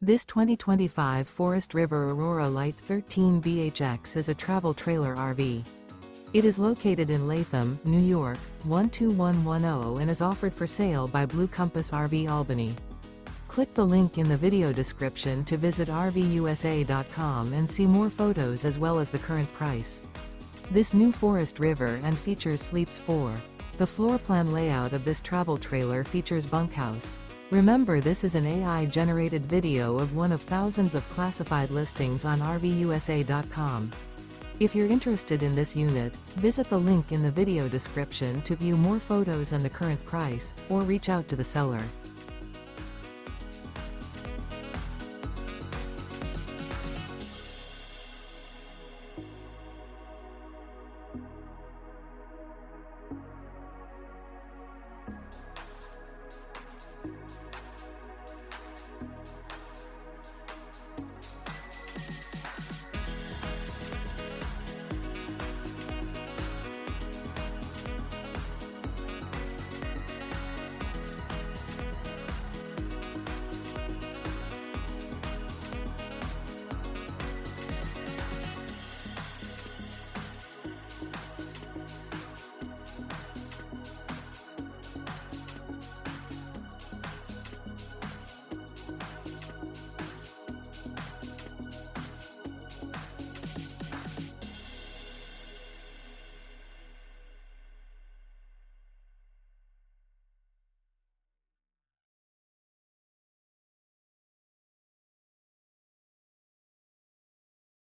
This 2025 Forest River Aurora Light 13 BHX is a travel trailer RV. It is located in Latham, New York, 12110 and is offered for sale by Blue Compass RV Albany. Click the link in the video description to visit RVUSA.com and see more photos as well as the current price. This new Forest River and features sleeps 4. The floor plan layout of this travel trailer features bunkhouse. Remember, this is an AI-generated video of one of thousands of classified listings on RVUSA.com. If you're interested in this unit, visit the link in the video description to view more photos and the current price, or reach out to the seller.